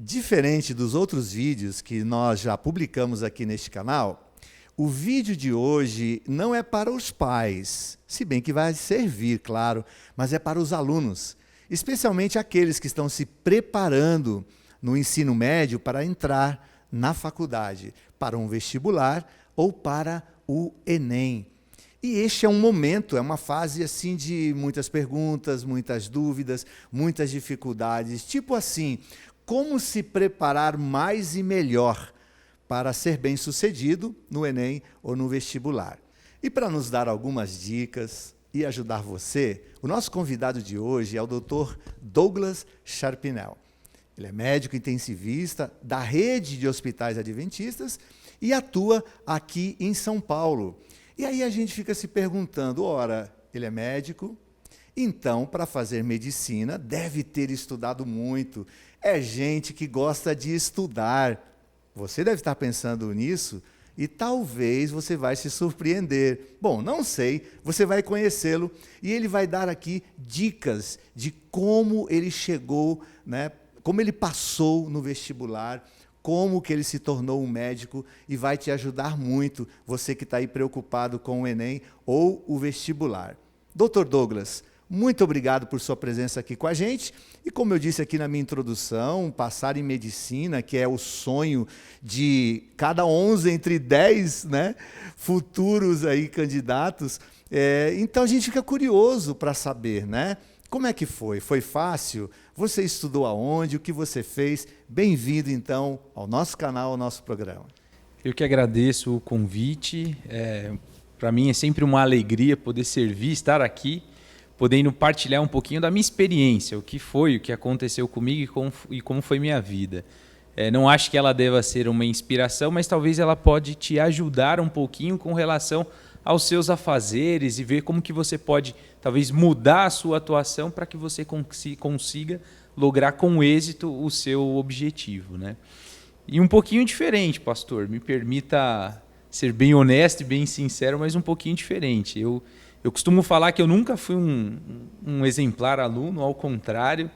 Diferente dos outros vídeos que nós já publicamos aqui neste canal, o vídeo de hoje não é para os pais, se bem que vai servir, claro, mas é para os alunos, especialmente aqueles que estão se preparando no ensino médio para entrar na faculdade, para um vestibular ou para o Enem. E este é um momento, é uma fase assim de muitas perguntas, muitas dúvidas, muitas dificuldades, tipo assim, como se preparar mais e melhor para ser bem-sucedido no Enem ou no vestibular. E para nos dar algumas dicas e ajudar você, o nosso convidado de hoje é o Dr. Douglas Charpinel. Ele é médico intensivista da rede de hospitais adventistas e atua aqui em São Paulo. E aí a gente fica se perguntando, ora, ele é médico, então, para fazer medicina, deve ter estudado muito. É gente que gosta de estudar. Você deve estar pensando nisso e talvez você vai se surpreender. Bom, não sei, você vai conhecê-lo e ele vai dar aqui dicas de como ele chegou, né, como ele passou no vestibular, como que ele se tornou um médico e vai te ajudar muito, você que está aí preocupado com o Enem ou o vestibular. Dr. Douglas, muito obrigado por sua presença aqui com a gente. E como eu disse aqui na minha introdução, passar em medicina, que é o sonho de cada 11 entre 10, né, futuros aí candidatos. Então a gente fica curioso para saber, né? Como é que foi? Foi fácil? Você estudou aonde? O que você fez? Bem-vindo, então, ao nosso canal, ao nosso programa. Eu que agradeço o convite. Para mim é sempre uma alegria poder servir, estar aqui, podendo partilhar um pouquinho da minha experiência, o que aconteceu comigo e como foi minha vida. Não acho que ela deva ser uma inspiração, mas talvez ela pode te ajudar um pouquinho com relação aos seus afazeres e ver como que você pode, talvez, mudar a sua atuação para que você consiga lograr com êxito o seu objetivo, né? E um pouquinho diferente, pastor, me permita ser bem honesto e bem sincero, mas um pouquinho diferente. Eu costumo falar que eu nunca fui um exemplar aluno, ao contrário,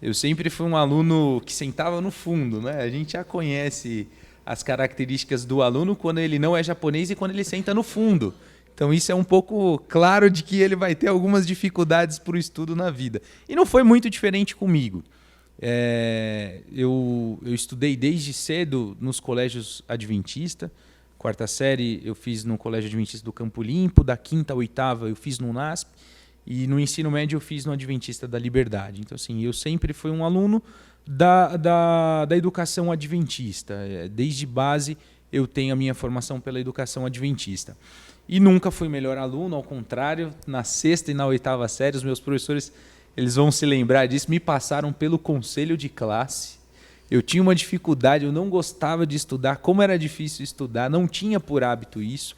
eu sempre fui um aluno que sentava no fundo, né? A gente já conhece as características do aluno quando ele não é japonês e quando ele senta no fundo. Então isso é um pouco claro de que ele vai ter algumas dificuldades para o estudo na vida. E não foi muito diferente comigo. Eu estudei desde cedo nos colégios adventistas. Quarta série eu fiz no Colégio Adventista do Campo Limpo, da quinta à oitava eu fiz no UNASP e no ensino médio eu fiz no Adventista da Liberdade. Então, assim, eu sempre fui um aluno da educação adventista. Desde base eu tenho a minha formação pela educação adventista. E nunca fui melhor aluno, ao contrário, na sexta e na oitava série, os meus professores, eles vão se lembrar disso, me passaram pelo conselho de classe. Eu tinha uma dificuldade, eu não gostava de estudar, como era difícil estudar, não tinha por hábito isso.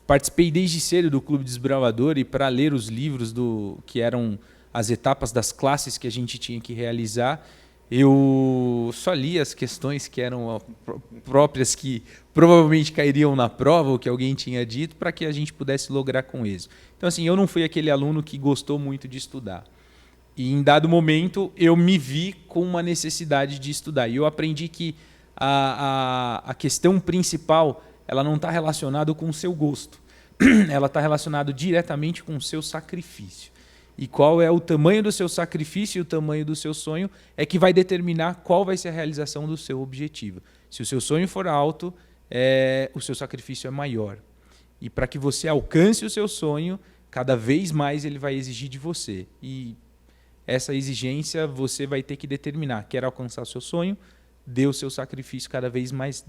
Participei desde cedo do Clube Desbravador e para ler os livros que eram as etapas das classes que a gente tinha que realizar, eu só li as questões que eram próprias, que provavelmente cairiam na prova, ou que alguém tinha dito, para que a gente pudesse lograr com êxito. Então, assim, eu não fui aquele aluno que gostou muito de estudar. E em dado momento eu me vi com uma necessidade de estudar. E eu aprendi que a questão principal ela não está relacionada com o seu gosto. Ela está relacionada diretamente com o seu sacrifício. E qual é o tamanho do seu sacrifício e o tamanho do seu sonho é que vai determinar qual vai ser a realização do seu objetivo. Se o seu sonho for alto, o seu sacrifício é maior. E para que você alcance o seu sonho, cada vez mais ele vai exigir de você. E essa exigência você vai ter que determinar. Quer alcançar o seu sonho? Dê o seu sacrifício cada vez mais,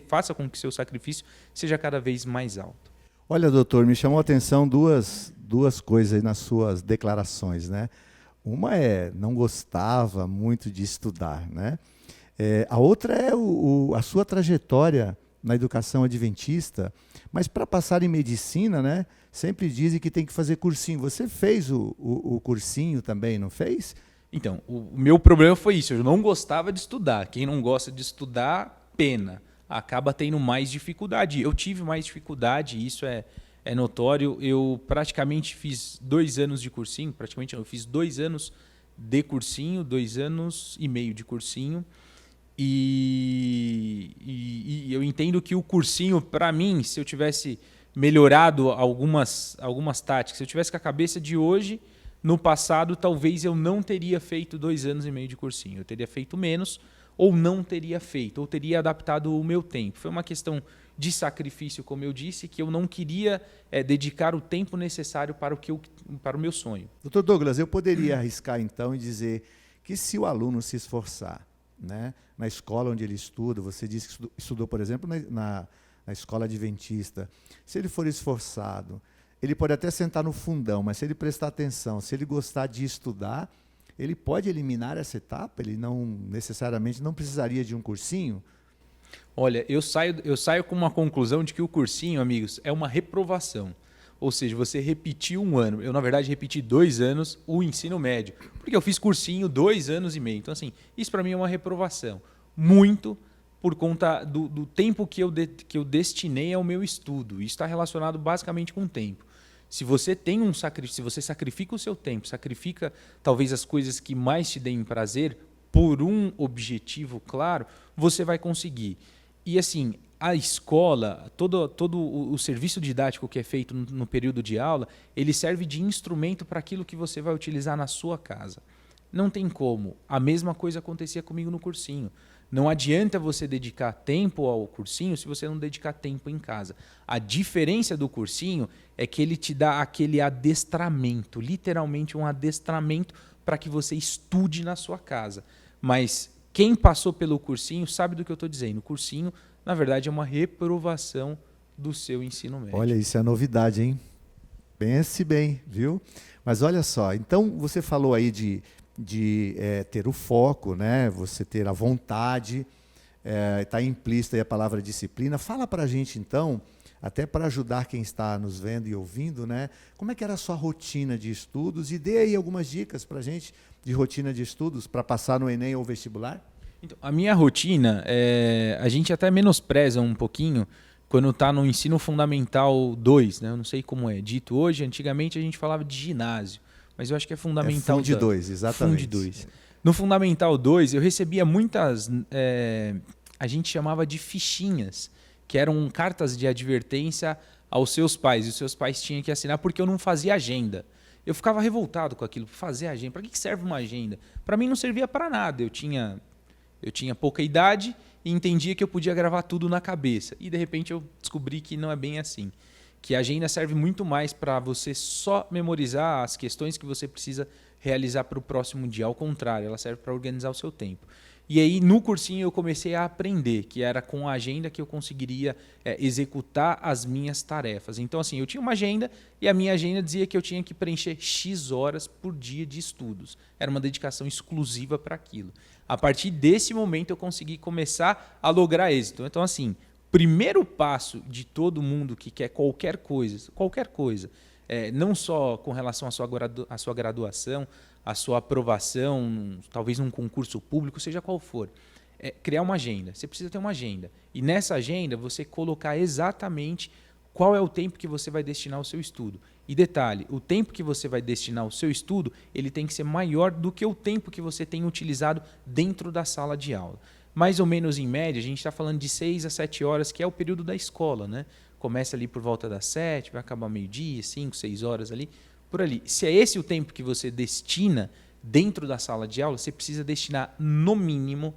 faça com que o seu sacrifício seja cada vez mais alto. Olha, doutor, me chamou a atenção duas coisas aí nas suas declarações, né? Uma não gostava muito de estudar, né? A outra é a sua trajetória na educação adventista, mas para passar em medicina, né? Sempre dizem que tem que fazer cursinho. Você fez o cursinho também, não fez? Então, o meu problema foi isso. Eu não gostava de estudar. Quem não gosta de estudar, pena. Acaba tendo mais dificuldade. Eu tive mais dificuldade, isso é notório. Eu praticamente fiz 2 anos de cursinho. Eu fiz 2 anos de cursinho, 2 anos e meio de cursinho. E eu entendo que o cursinho, para mim, se eu tivesse melhorado algumas táticas, se eu tivesse com a cabeça de hoje, no passado, talvez eu não teria feito 2 anos e meio de cursinho. Eu teria feito menos, ou não teria feito, ou teria adaptado o meu tempo. Foi uma questão de sacrifício, como eu disse, que eu não queria dedicar o tempo necessário para o meu sonho. Doutor Douglas, eu poderia arriscar então e dizer que se o aluno se esforçar, né, na escola onde ele estuda, você disse que estudou, por exemplo, na escola adventista, se ele for esforçado, ele pode até sentar no fundão, mas se ele prestar atenção, se ele gostar de estudar, ele pode eliminar essa etapa? Ele não necessariamente não precisaria de um cursinho? Olha, eu saio com uma conclusão de que o cursinho, amigos, é uma reprovação. Ou seja, você repetiu 1 ano. Eu, na verdade, repeti 2 anos o ensino médio. Porque eu fiz cursinho 2 anos e meio. Então, assim, isso para mim é uma reprovação. Muito por conta do tempo que eu destinei ao meu estudo. Isso está relacionado basicamente com o tempo. Se você tem se você sacrifica o seu tempo, sacrifica talvez as coisas que mais te deem prazer por um objetivo claro, você vai conseguir. E assim, a escola, todo o serviço didático que é feito no período de aula, ele serve de instrumento para aquilo que você vai utilizar na sua casa. Não tem como. A mesma coisa acontecia comigo no cursinho. Não adianta você dedicar tempo ao cursinho se você não dedicar tempo em casa. A diferença do cursinho é que ele te dá aquele adestramento, literalmente um adestramento para que você estude na sua casa. Mas quem passou pelo cursinho sabe do que eu estou dizendo. O cursinho, na verdade, é uma reprovação do seu ensino médio. Olha, isso é novidade, hein? Pense bem, viu? Mas olha só, então você falou aí de ter o foco, né? Você ter a vontade, está implícita aí a palavra disciplina. Fala para a gente, então, até para ajudar quem está nos vendo e ouvindo, né? Como é que era a sua rotina de estudos? E dê aí algumas dicas para a gente de rotina de estudos para passar no Enem ou vestibular. Então, a minha rotina, a gente até menospreza um pouquinho quando está no ensino fundamental 2, né? Eu não sei como é dito hoje, antigamente a gente falava de ginásio. Mas eu acho que é fundamental. Fundo 2, exatamente. Fundo 2. No Fundamental 2, eu recebia muitas. A gente chamava de fichinhas, que eram cartas de advertência aos seus pais. E os seus pais tinham que assinar porque eu não fazia agenda. Eu ficava revoltado com aquilo. Fazer agenda. Para que serve uma agenda? Para mim não servia para nada. Eu tinha pouca idade e entendia que eu podia gravar tudo na cabeça. E de repente eu descobri que não é bem assim. Que a agenda serve muito mais para você só memorizar as questões que você precisa realizar para o próximo dia. Ao contrário, ela serve para organizar o seu tempo. E aí, no cursinho, eu comecei a aprender, que era com a agenda que eu conseguiria executar as minhas tarefas. Então, assim, eu tinha uma agenda e a minha agenda dizia que eu tinha que preencher X horas por dia de estudos. Era uma dedicação exclusiva para aquilo. A partir desse momento, eu consegui começar a lograr êxito. Então, assim, primeiro passo de todo mundo que quer qualquer coisa, não só com relação à sua graduação, à sua aprovação, talvez num concurso público, seja qual for, é criar uma agenda. Você precisa ter uma agenda. E nessa agenda, você colocar exatamente qual é o tempo que você vai destinar ao seu estudo. E detalhe, o tempo que você vai destinar ao seu estudo, ele tem que ser maior do que o tempo que você tem utilizado dentro da sala de aula. Mais ou menos em média, a gente está falando de 6 a 7 horas, que é o período da escola, né? Começa ali por volta das 7, vai acabar meio-dia, 5, 6 horas ali, por ali. Se é esse o tempo que você destina dentro da sala de aula, você precisa destinar no mínimo,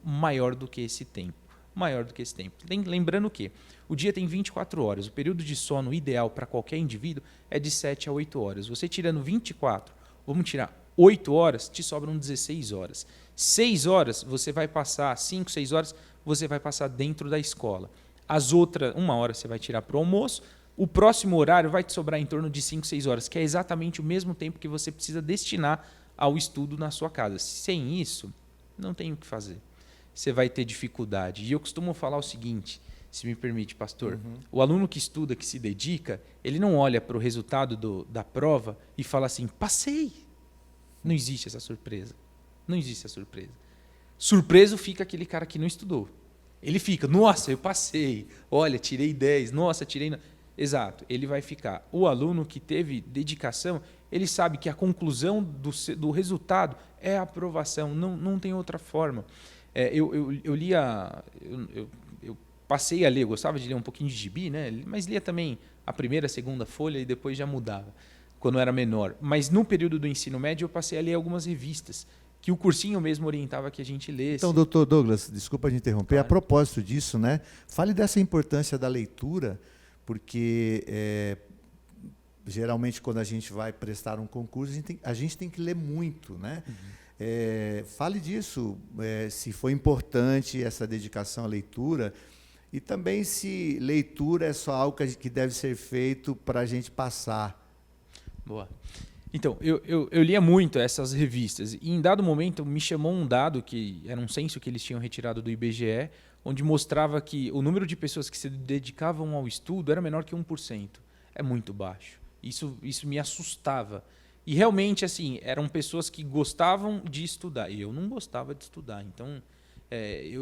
maior do que esse tempo. Maior do que esse tempo. Lembrando que o dia tem 24 horas, o período de sono ideal para qualquer indivíduo é de 7 a 8 horas. Você tirando 24, vamos tirar 8 horas, te sobram 16 horas. 6 horas você vai passar, 5, 6 horas você vai passar dentro da escola. As outras, 1 hora você vai tirar para o almoço. O próximo horário vai te sobrar em torno de 5, 6 horas, que é exatamente o mesmo tempo que você precisa destinar ao estudo na sua casa. Sem isso, não tem o que fazer. Você vai ter dificuldade. E eu costumo falar o seguinte, se me permite, pastor, o aluno que estuda, que se dedica, ele não olha para o resultado da prova e fala assim, passei. Não existe essa surpresa. Não existe essa surpresa. Surpreso fica aquele cara que não estudou. Ele fica, nossa, eu passei. Olha, tirei 10. Nossa, tirei... Exato, ele vai ficar. O aluno que teve dedicação, ele sabe que a conclusão do resultado é a aprovação. Não tem outra forma. Eu lia... Eu passei a ler, eu gostava de ler um pouquinho de gibi, né? Mas lia também a primeira, a segunda folha e depois já mudava, quando eu era menor. Mas no período do ensino médio eu passei a ler algumas revistas, que o cursinho mesmo orientava que a gente lesse. Então, doutor Douglas, desculpa te interromper, Claro. a propósito disso, né? Fale dessa importância da leitura, porque geralmente quando a gente vai prestar um concurso, a gente tem que ler muito, né? Fale disso, se foi importante essa dedicação à leitura e também se leitura é só algo que deve ser feito para a gente passar. Boa. Então, eu lia muito essas revistas e em dado momento me chamou um dado que era um censo que eles tinham retirado do IBGE, onde mostrava que o número de pessoas que se dedicavam ao estudo era menor que 1%. É muito baixo. Isso me assustava. E realmente, assim, eram pessoas que gostavam de estudar. E eu não gostava de estudar. Então,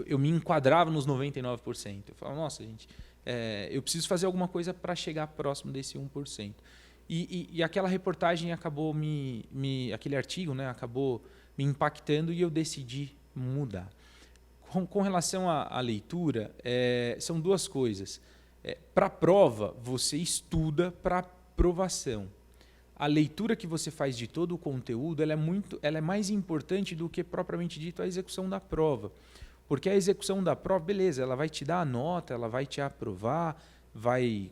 eu me enquadrava nos 99%. Eu falava, nossa, gente, eu preciso fazer alguma coisa para chegar próximo desse 1%. E aquela reportagem acabou aquele artigo, né, acabou me impactando e eu decidi mudar. Com relação à leitura, são duas coisas. Para a prova, você estuda para aprovação. A leitura que você faz de todo o conteúdo ela é mais importante do que propriamente dito a execução da prova. Porque a execução da prova, beleza, ela vai te dar a nota, ela vai te aprovar,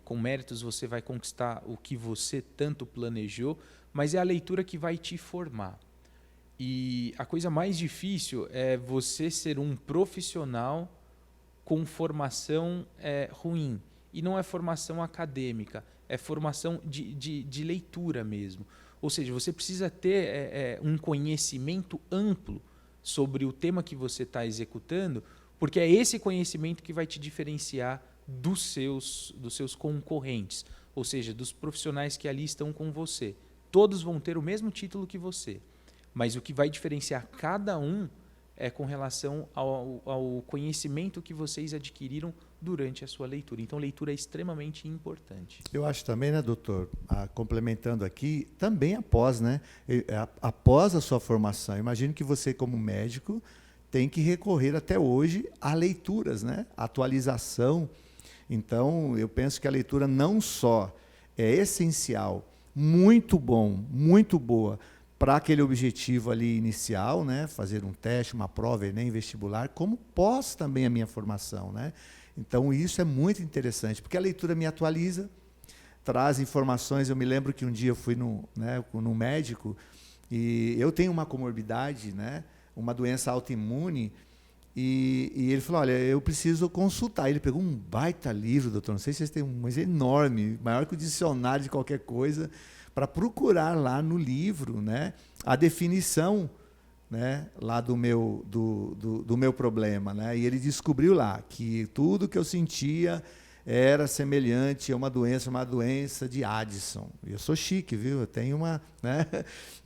com méritos você vai conquistar o que você tanto planejou, mas é a leitura que vai te formar. E a coisa mais difícil é você ser um profissional com formação ruim. E não é formação acadêmica, é formação de leitura mesmo. Ou seja, você precisa ter um conhecimento amplo sobre o tema que você está executando, porque é esse conhecimento que vai te diferenciar dos seus concorrentes, ou seja, dos profissionais que ali estão com você. Todos vão ter o mesmo título que você, mas o que vai diferenciar cada um é com relação ao conhecimento que vocês adquiriram durante a sua leitura. Então, leitura é extremamente importante. Eu acho também, né, doutor, complementando aqui, também após, né? Após a sua formação, imagino que você, como médico, tem que recorrer até hoje a leituras, né? Atualização. Então, eu penso que a leitura não só é essencial, muito bom, muito boa, para aquele objetivo ali inicial, né? Fazer um teste, uma prova, Enem, vestibular, como pós também a minha formação, né? Então, isso é muito interessante, porque a leitura me atualiza, traz informações. Eu me lembro que um dia eu fui no médico e eu tenho uma comorbidade, né? Uma doença autoimune, e ele falou, olha, eu preciso consultar. Ele pegou um baita livro, doutor, não sei se vocês têm mas é enorme, maior que o dicionário de qualquer coisa, para procurar lá no livro, né, a definição, né, lá do meu problema, né? E ele descobriu lá que tudo que eu sentia era semelhante a uma doença de Addison. Eu sou chique, viu? Eu tenho uma, né?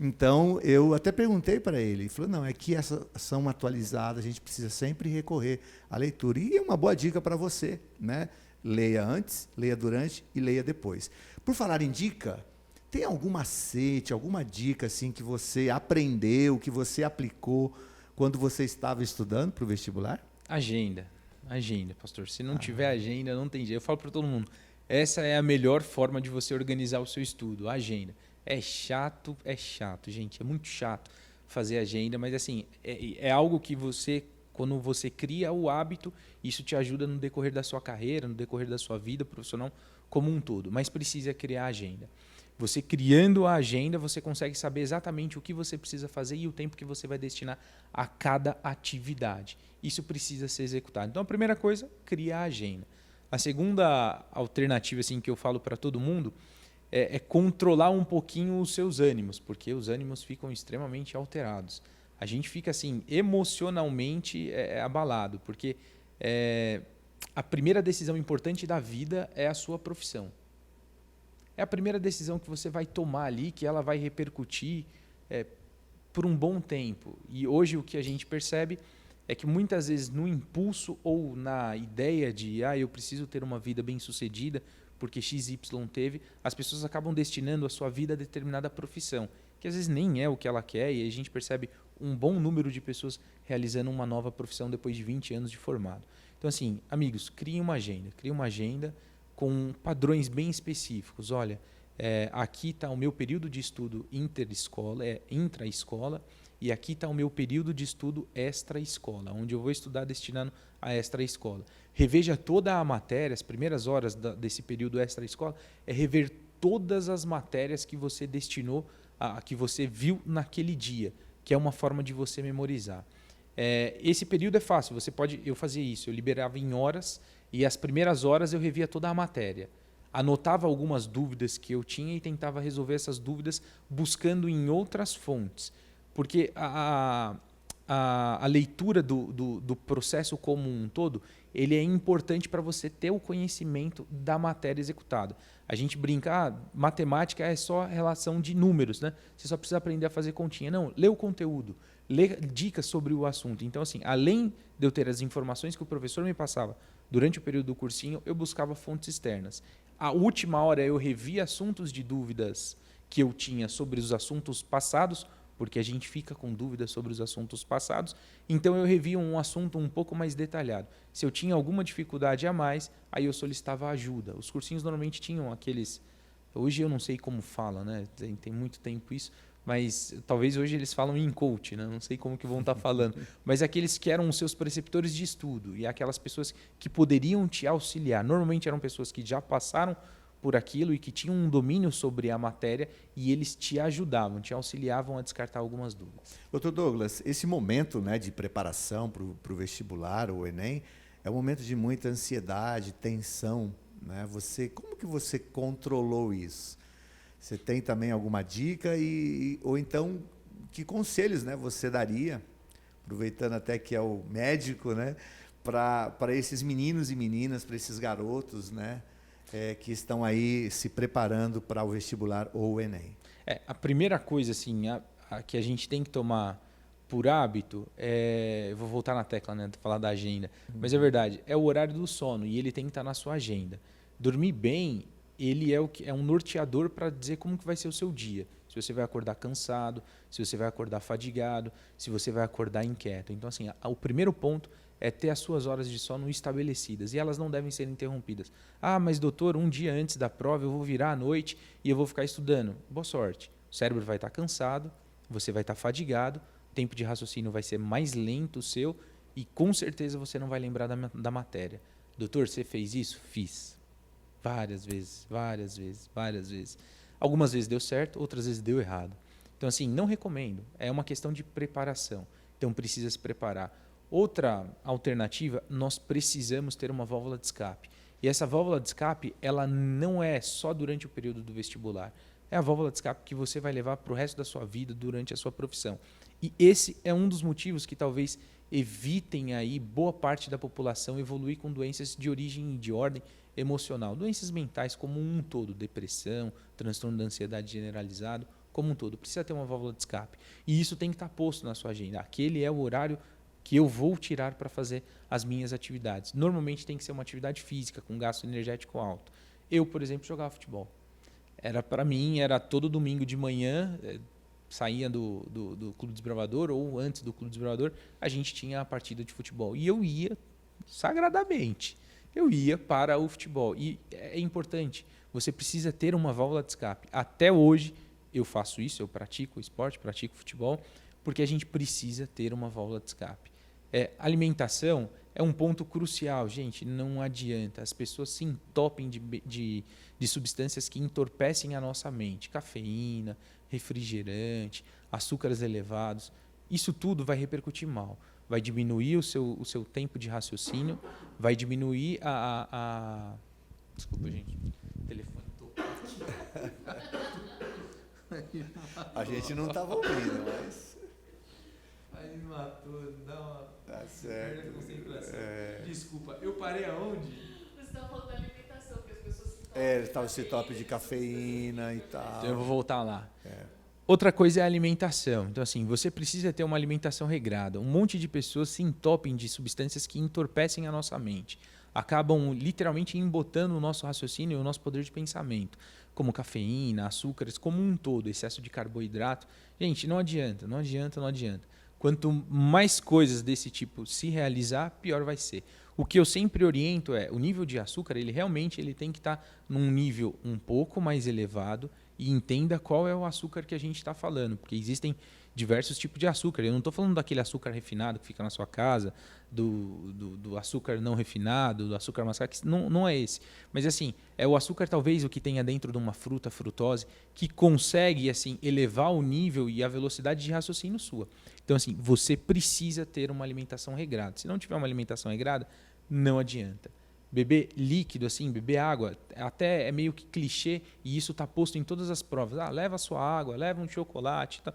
Então, eu até perguntei para ele. Ele falou, não, é que essas são atualizadas, a gente precisa sempre recorrer à leitura. E é uma boa dica para você, né? Leia antes, leia durante e leia depois. Por falar em dica, tem algum macete, alguma dica assim que você aprendeu, que você aplicou quando você estava estudando para o vestibular? Agenda, pastor. Se não tiver agenda, não tem jeito. Eu falo para todo mundo, essa é a melhor forma de você organizar o seu estudo, a agenda. É chato, gente. É muito chato fazer agenda, mas assim, é algo que você, quando você cria o hábito, isso te ajuda no decorrer da sua carreira, no decorrer da sua vida profissional como um todo. Mas precisa criar agenda. Você criando a agenda, você consegue saber exatamente o que você precisa fazer e o tempo que você vai destinar a cada atividade. Isso precisa ser executado. Então, a primeira coisa, criar a agenda. A segunda alternativa assim, que eu falo para todo mundo é controlar um pouquinho os seus ânimos, porque os ânimos ficam extremamente alterados. A gente fica assim emocionalmente abalado, porque a primeira decisão importante da vida é a sua profissão. É a primeira decisão que você vai tomar ali, que ela vai repercutir por um bom tempo. E hoje o que a gente percebe é que muitas vezes no impulso ou na ideia de eu preciso ter uma vida bem-sucedida porque XY teve, as pessoas acabam destinando a sua vida a determinada profissão, que às vezes nem é o que ela quer, e a gente percebe um bom número de pessoas realizando uma nova profissão depois de 20 anos de formado. Então, assim, amigos, criem uma agenda com padrões bem específicos. Olha, aqui está o meu período de estudo intra-escola, e aqui está o meu período de estudo extra-escola, onde eu vou estudar destinado a extra-escola. Reveja toda a matéria, as primeiras horas desse período extra-escola, é rever todas as matérias que você destinou, que você viu naquele dia, que é uma forma de você memorizar. Esse período é fácil, eu fazia isso, eu liberava em horas e as primeiras horas eu revia toda a matéria. Anotava algumas dúvidas que eu tinha e tentava resolver essas dúvidas buscando em outras fontes. Porque a leitura do processo como um todo, ele é importante para você ter o conhecimento da matéria executada. A gente brinca, matemática é só relação de números, né? Você só precisa aprender a fazer continha. Não, lê o conteúdo, lê dicas sobre o assunto. Então, assim, além de eu ter as informações que o professor me passava durante o período do cursinho, eu buscava fontes externas. A última hora eu revia assuntos de dúvidas que eu tinha sobre os assuntos passados, porque a gente fica com dúvidas sobre os assuntos passados, então eu revia um assunto um pouco mais detalhado. Se eu tinha alguma dificuldade a mais, aí eu solicitava ajuda. Os cursinhos normalmente tinham aqueles... Hoje eu não sei como fala, né? Tem muito tempo isso, mas talvez hoje eles falam em coach, né? Não sei como que vão estar falando. Mas aqueles que eram os seus preceptores de estudo e aquelas pessoas que poderiam te auxiliar. Normalmente eram pessoas que já passaram por aquilo e que tinham um domínio sobre a matéria e eles te ajudavam, te auxiliavam a descartar algumas dúvidas. Doutor Douglas, esse momento, né, de preparação para o vestibular, o Enem, é um momento de muita ansiedade, tensão, né? Como que você controlou isso? Você tem também alguma dica ou então que conselhos, né, você daria, aproveitando até que é o médico, né, para esses meninos e meninas, para esses garotos, né, que estão aí se preparando para o vestibular ou o Enem? A primeira coisa assim, que a gente tem que tomar por hábito, eu vou voltar na tecla, né, falar da agenda, mas é verdade, é o horário do sono e ele tem que estar na sua agenda. Dormir bem, ele é um norteador para dizer como que vai ser o seu dia. Se você vai acordar cansado, se você vai acordar fadigado, se você vai acordar inquieto. Então, assim, o primeiro ponto é ter as suas horas de sono estabelecidas e elas não devem ser interrompidas. Ah, mas doutor, um dia antes da prova eu vou virar à noite e eu vou ficar estudando. Boa sorte. O cérebro vai estar cansado, você vai estar fadigado, o tempo de raciocínio vai ser mais lento o seu e com certeza você não vai lembrar da matéria. Doutor, você fez isso? Fiz. Várias vezes, várias vezes, várias vezes. Algumas vezes deu certo, outras vezes deu errado. Então, assim, não recomendo. É uma questão de preparação. Então, precisa se preparar. Outra alternativa, nós precisamos ter uma válvula de escape. E essa válvula de escape, ela não é só durante o período do vestibular. É a válvula de escape que você vai levar para o resto da sua vida durante a sua profissão. E esse é um dos motivos que talvez evitem aí boa parte da população evoluir com doenças de origem e de ordem emocional. Doenças mentais como um todo, depressão, transtorno da ansiedade generalizado, como um todo. Precisa ter uma válvula de escape. E isso tem que estar posto na sua agenda. Aquele é o horário que eu vou tirar para fazer as minhas atividades. Normalmente tem que ser uma atividade física, com gasto energético alto. Eu, por exemplo, jogava futebol. Para mim, era todo domingo de manhã, saía do Clube Desbravador, ou antes do Clube Desbravador, a gente tinha a partida de futebol. E eu ia sagradamente. Eu ia para o futebol. E é importante, você precisa ter uma válvula de escape. Até hoje, eu faço isso, eu pratico esporte, pratico futebol, porque a gente precisa ter uma válvula de escape. Alimentação é um ponto crucial, gente, não adianta. As pessoas se entopem de substâncias que entorpecem a nossa mente. Cafeína, refrigerante, açúcares elevados. Isso tudo vai repercutir mal. Vai diminuir o seu tempo de raciocínio, vai diminuir Desculpa, gente. O telefone tocou. A gente não estava ouvindo, mas... Aí me matou, dá uma... Tá certo. Concentração. Desculpa, eu parei aonde? Você estava falando da alimentação, que as pessoas se topam. Estava esse top de cafeína e tal. Então eu vou voltar lá. Outra coisa é a alimentação. Então, assim, você precisa ter uma alimentação regrada. Um monte de pessoas se entopem de substâncias que entorpecem a nossa mente. Acabam literalmente embotando o nosso raciocínio e o nosso poder de pensamento. Como cafeína, açúcares, como um todo, excesso de carboidrato. Gente, não adianta, não adianta, não adianta. Quanto mais coisas desse tipo se realizar, pior vai ser. O que eu sempre oriento é, o nível de açúcar, ele realmente tem que estar num nível um pouco mais elevado e entenda qual é o açúcar que a gente está falando, porque existem diversos tipos de açúcar. Eu não estou falando daquele açúcar refinado que fica na sua casa, do açúcar não refinado, do açúcar mascavo, que não é esse. Mas assim, é o açúcar talvez o que tenha dentro de uma fruta, frutose, que consegue assim elevar o nível e a velocidade de raciocínio sua. Então assim, você precisa ter uma alimentação regrada. Se não tiver uma alimentação regrada, não adianta. Beber líquido, assim, beber água, até é meio que clichê e isso está posto em todas as provas. Leva a sua água, leva um chocolate, tá?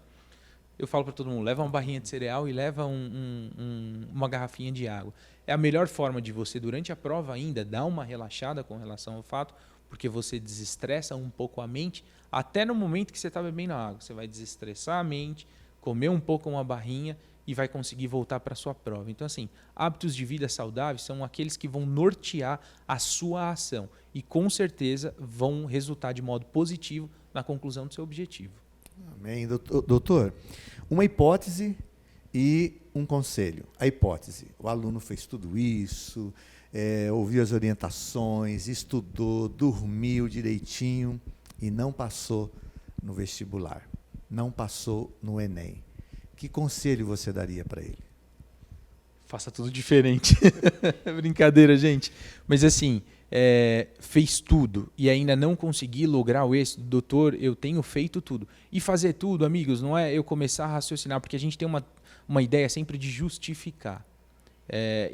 Eu falo para todo mundo, leva uma barrinha de cereal e leva uma garrafinha de água. É a melhor forma de você, durante a prova ainda, dar uma relaxada com relação ao fato, porque você desestressa um pouco a mente, até no momento que você está bebendo a água. Você vai desestressar a mente, comer um pouco uma barrinha e vai conseguir voltar para a sua prova. Então, assim, hábitos de vida saudáveis são aqueles que vão nortear a sua ação e, com certeza, vão resultar de modo positivo na conclusão do seu objetivo. Amém. Doutor, uma hipótese e um conselho. A hipótese, o aluno fez tudo isso, ouviu as orientações, estudou, dormiu direitinho e não passou no vestibular, não passou no Enem. Que conselho você daria para ele? Faça tudo diferente. Brincadeira, gente. Mas assim, fez tudo e ainda não consegui lograr o êxito, doutor, eu tenho feito tudo. E fazer tudo, amigos, não é eu começar a raciocinar, porque a gente tem uma ideia sempre de justificar.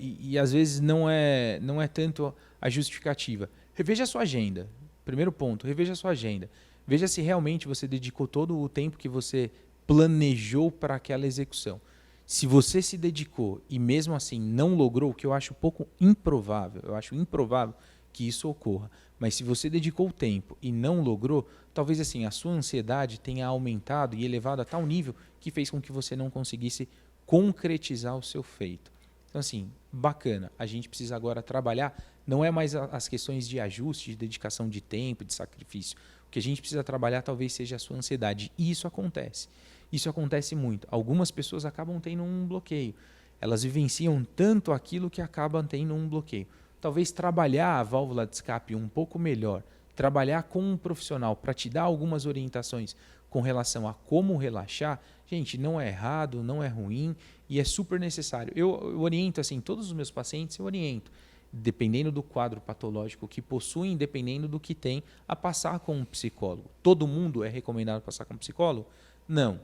E às vezes não é tanto a justificativa. Reveja a sua agenda. Primeiro ponto, reveja a sua agenda. Veja se realmente você dedicou todo o tempo que você planejou para aquela execução. Se você se dedicou e mesmo assim não logrou, o que eu acho pouco improvável, eu acho improvável que isso ocorra, mas se você dedicou o tempo e não logrou, talvez assim a sua ansiedade tenha aumentado e elevado a tal nível que fez com que você não conseguisse concretizar o seu feito. Então assim, bacana, a gente precisa agora trabalhar, não é mais as questões de ajuste, de dedicação de tempo, de sacrifício. O que a gente precisa trabalhar talvez seja a sua ansiedade. E isso acontece. Isso acontece muito. Algumas pessoas acabam tendo um bloqueio. Elas vivenciam tanto aquilo que acabam tendo um bloqueio. Talvez trabalhar a válvula de escape um pouco melhor, trabalhar com um profissional para te dar algumas orientações com relação a como relaxar, gente, não é errado, não é ruim e é super necessário. Eu oriento, assim, todos os meus pacientes, eu oriento, dependendo do quadro patológico que possuem, dependendo do que tem, a passar com um psicólogo. Todo mundo é recomendado passar com um psicólogo? Não.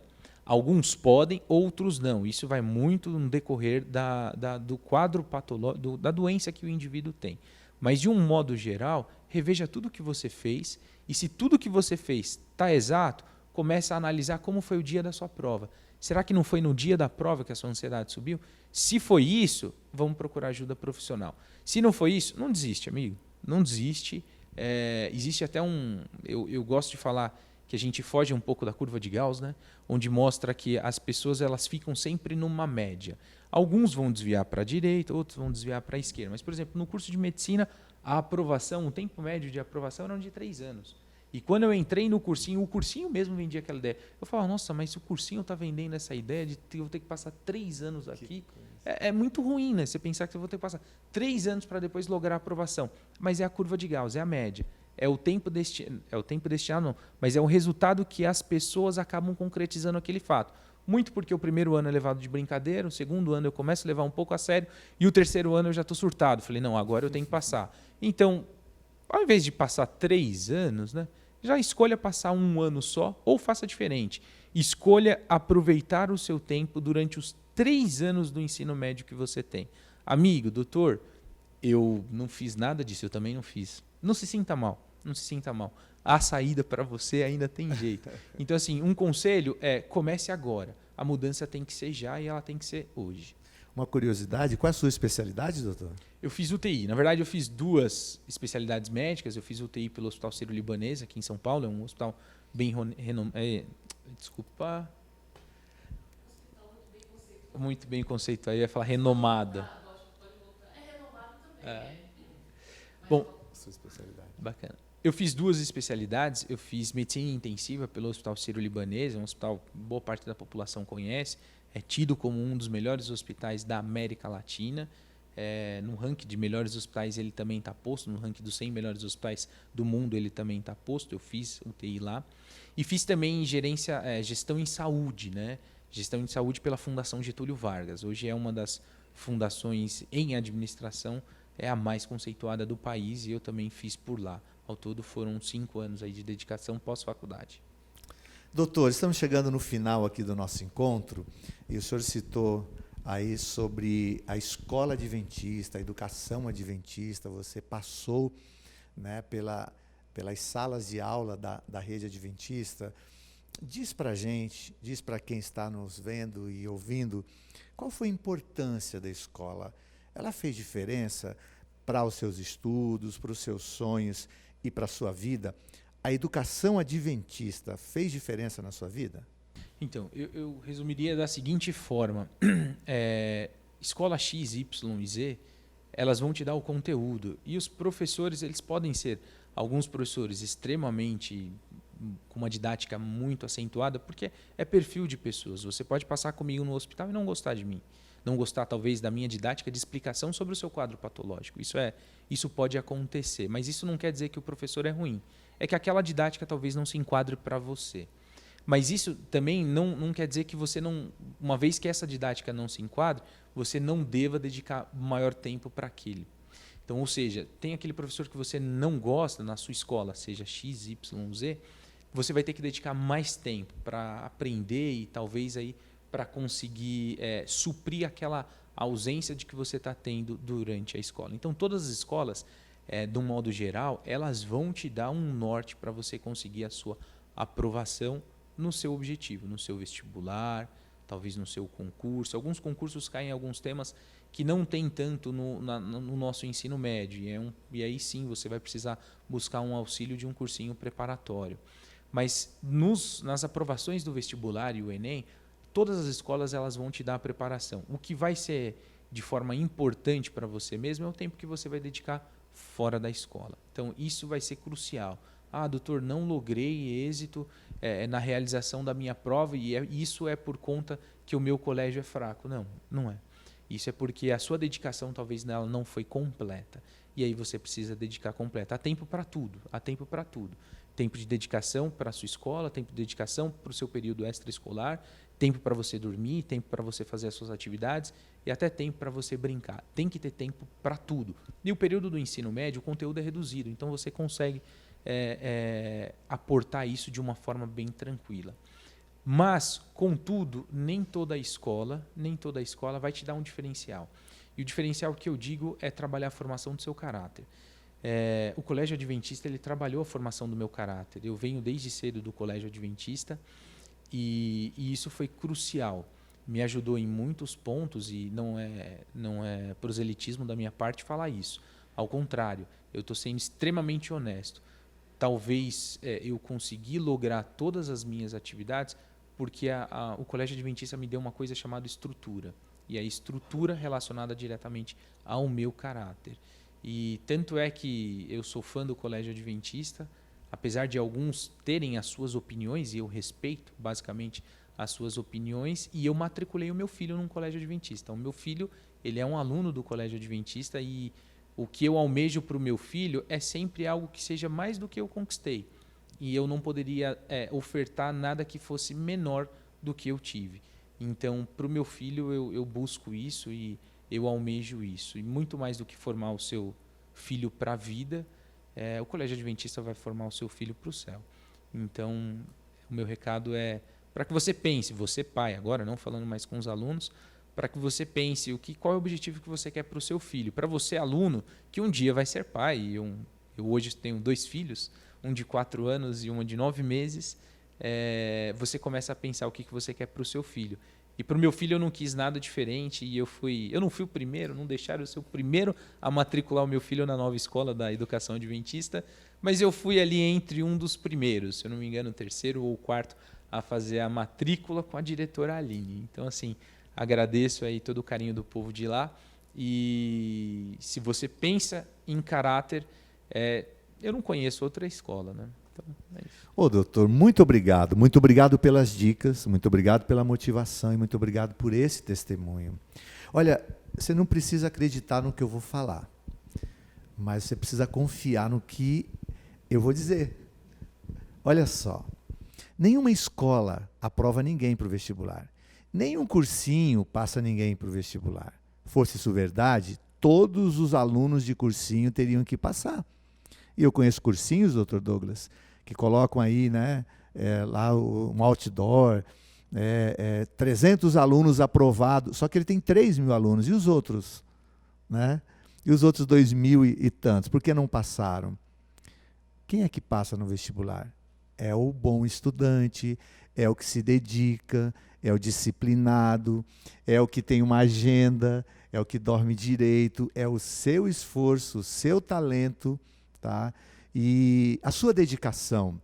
Alguns podem, outros não. Isso vai muito no decorrer do quadro patológico, da doença que o indivíduo tem. Mas, de um modo geral, reveja tudo o que você fez e se tudo que você fez está exato, comece a analisar como foi o dia da sua prova. Será que não foi no dia da prova que a sua ansiedade subiu? Se foi isso, vamos procurar ajuda profissional. Se não foi isso, não desiste, amigo. Não desiste. Existe até eu gosto de falar que a gente foge um pouco da curva de Gauss, né? Onde mostra que as pessoas elas ficam sempre numa média. Alguns vão desviar para a direita, outros vão desviar para a esquerda. Mas, por exemplo, no curso de medicina, a aprovação, o tempo médio de aprovação era de 3 anos. E quando eu entrei no cursinho, o cursinho mesmo vendia aquela ideia. Eu falava, nossa, mas se o cursinho está vendendo essa ideia de eu ter que passar 3 anos aqui, é muito ruim, né? Você pensar que eu vou ter que passar 3 anos para depois lograr a aprovação. Mas é a curva de Gauss, é a média. É o tempo destinado, não, mas é o resultado que as pessoas acabam concretizando aquele fato. Muito porque o primeiro ano é levado de brincadeira, o segundo ano eu começo a levar um pouco a sério e o terceiro ano eu já estou surtado. Falei, não, agora eu tenho que passar. Então, ao invés de passar 3 anos, né, já escolha passar 1 ano só ou faça diferente. Escolha aproveitar o seu tempo durante os 3 anos do ensino médio que você tem. Amigo, doutor, eu não fiz nada disso, eu também não fiz. Não se sinta mal, não se sinta mal. A saída para você ainda tem jeito. Então, assim, um conselho é comece agora. A mudança tem que ser já e ela tem que ser hoje. Uma curiosidade, qual é a sua especialidade, doutor? Eu fiz UTI. Na verdade, eu fiz 2 especialidades médicas. Eu fiz UTI pelo Hospital Sírio-Libanês, aqui em São Paulo. É um hospital bem renomado. Desculpa. Muito bem conceituado. Aí ia falar renomada. É renomado também. Bom, Sua especialidade. Bacana. Eu fiz 2 especialidades. Eu fiz medicina intensiva pelo Hospital Sírio-Libanês, é um hospital que boa parte da população conhece. é tido como um dos melhores hospitais da América Latina. No ranking de melhores hospitais ele também está posto, no ranking dos 100 melhores hospitais do mundo ele também está posto. Eu fiz UTI lá. E fiz também gestão em saúde, né? Gestão em saúde pela Fundação Getúlio Vargas. Hoje é uma das fundações em administração, é a mais conceituada do país, e eu também fiz por lá. Ao todo foram 5 anos aí de dedicação pós-faculdade. Doutor, estamos chegando no final aqui do nosso encontro, e o senhor citou aí sobre a escola adventista, a educação adventista. Você passou, né, pelas salas de aula da rede adventista. Diz para a gente, diz para quem está nos vendo e ouvindo, qual foi a importância da escola? Ela fez diferença para os seus estudos, para os seus sonhos e para a sua vida? A educação adventista fez diferença na sua vida? Então, eu resumiria da seguinte forma. Escola X, Y e Z, elas vão te dar o conteúdo. E os professores, eles podem ser, alguns professores extremamente, com uma didática muito acentuada, porque é perfil de pessoas. Você pode passar comigo no hospital e não gostar de mim. Não gostar, talvez, da minha didática de explicação sobre o seu quadro patológico. Isso pode acontecer, mas isso não quer dizer que o professor é ruim. É que aquela didática talvez não se enquadre para você. Mas isso também não quer dizer que você não, uma vez que essa didática não se enquadre, você não deva dedicar maior tempo para aquele. Então, ou seja, tem aquele professor que você não gosta na sua escola, seja X, Y, Z, você vai ter que dedicar mais tempo para aprender e talvez aí para conseguir suprir aquela ausência de que você está tendo durante a escola. Então, todas as escolas, de um modo geral, elas vão te dar um norte para você conseguir a sua aprovação no seu objetivo, no seu vestibular, talvez no seu concurso. Alguns concursos caem em alguns temas que não tem tanto no nosso ensino médio. E aí sim você vai precisar buscar um auxílio de um cursinho preparatório. Mas nas aprovações do vestibular e o Enem, todas as escolas elas vão te dar a preparação. O que vai ser de forma importante para você mesmo é o tempo que você vai dedicar fora da escola. Então, isso vai ser crucial. Doutor, não logrei êxito na realização da minha prova e isso é por conta que o meu colégio é fraco. Não é. Isso é porque a sua dedicação talvez nela não foi completa. E aí você precisa dedicar completa. Há tempo para tudo. Há tempo para tudo. Tempo de dedicação para a sua escola, tempo de dedicação para o seu período extraescolar, tempo para você dormir, tempo para você fazer as suas atividades e até tempo para você brincar. Tem que ter tempo para tudo. E o período do ensino médio, o conteúdo é reduzido, então você consegue aportar isso de uma forma bem tranquila. Mas, contudo, nem toda escola vai te dar um diferencial. E o diferencial que eu digo é trabalhar a formação do seu caráter. O Colégio Adventista ele trabalhou a formação do meu caráter. Eu venho desde cedo do Colégio Adventista e isso foi crucial. Me ajudou em muitos pontos e não é proselitismo da minha parte falar isso. Ao contrário, eu estou sendo extremamente honesto. Talvez eu consegui lograr todas as minhas atividades porque o Colégio Adventista me deu uma coisa chamada estrutura. E a estrutura relacionada diretamente ao meu caráter. E tanto é que eu sou fã do Colégio Adventista, apesar de alguns terem as suas opiniões, e eu respeito basicamente as suas opiniões, e eu matriculei o meu filho num Colégio Adventista. O meu filho ele é um aluno do Colégio Adventista e o que eu almejo para o meu filho é sempre algo que seja mais do que eu conquistei. E eu não poderia ofertar nada que fosse menor do que eu tive. Então, para o meu filho, eu busco isso e eu almejo isso. E muito mais do que formar o seu filho para a vida, o Colégio Adventista vai formar o seu filho para o céu. Então, o meu recado é para que você pense, você pai, agora não falando mais com os alunos, para que você pense qual é o objetivo que você quer para o seu filho. Para você, aluno, que um dia vai ser pai. Eu hoje tenho 2 filhos, um de 4 anos e uma de 9 meses. Você começa a pensar o que você quer para o seu filho. E para o meu filho eu não quis nada diferente e eu não fui o primeiro, não deixaram eu ser o primeiro a matricular o meu filho na nova escola da educação adventista, mas eu fui ali entre um dos primeiros, se eu não me engano, o 3º ou o 4º a fazer a matrícula com a diretora Aline. Então, assim, agradeço aí todo o carinho do povo de lá e se você pensa em caráter, eu não conheço outra escola, né? Então, é isso. Ô, doutor, muito obrigado pelas dicas, muito obrigado pela motivação e muito obrigado por esse testemunho. Olha, você não precisa acreditar no que eu vou falar, mas você precisa confiar no que eu vou dizer. Olha só, nenhuma escola aprova ninguém para o vestibular. Nenhum cursinho passa ninguém para o vestibular. Fosse isso verdade, todos os alunos de cursinho teriam que passar. E eu conheço cursinhos, doutor Douglas, que colocam aí, né, lá um outdoor, 300 alunos aprovados, só que ele tem 3.000 alunos. E os outros? Né? E os outros 2.000 e tantos? Por que não passaram? Quem é que passa no vestibular? É o bom estudante, é o que se dedica, é o disciplinado, é o que tem uma agenda, é o que dorme direito, é o seu esforço, o seu talento, tá? E a sua dedicação.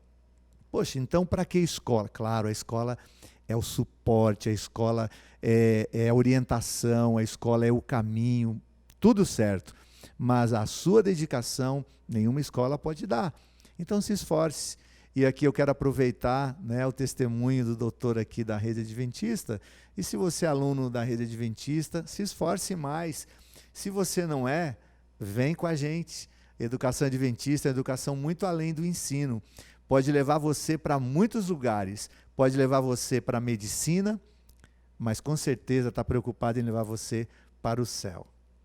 Poxa, então para que escola? Claro, a escola é o suporte, a escola é a orientação, a escola é o caminho, tudo certo. Mas a sua dedicação, nenhuma escola pode dar. Então se esforce. E aqui eu quero aproveitar, né, o testemunho do doutor aqui da Rede Adventista. E se você é aluno da Rede Adventista, se esforce mais. Se você não é, vem com a gente. Educação Adventista é educação muito além do ensino. Pode levar você para muitos lugares. Pode levar você para a medicina, mas com certeza está preocupado em levar você para o céu.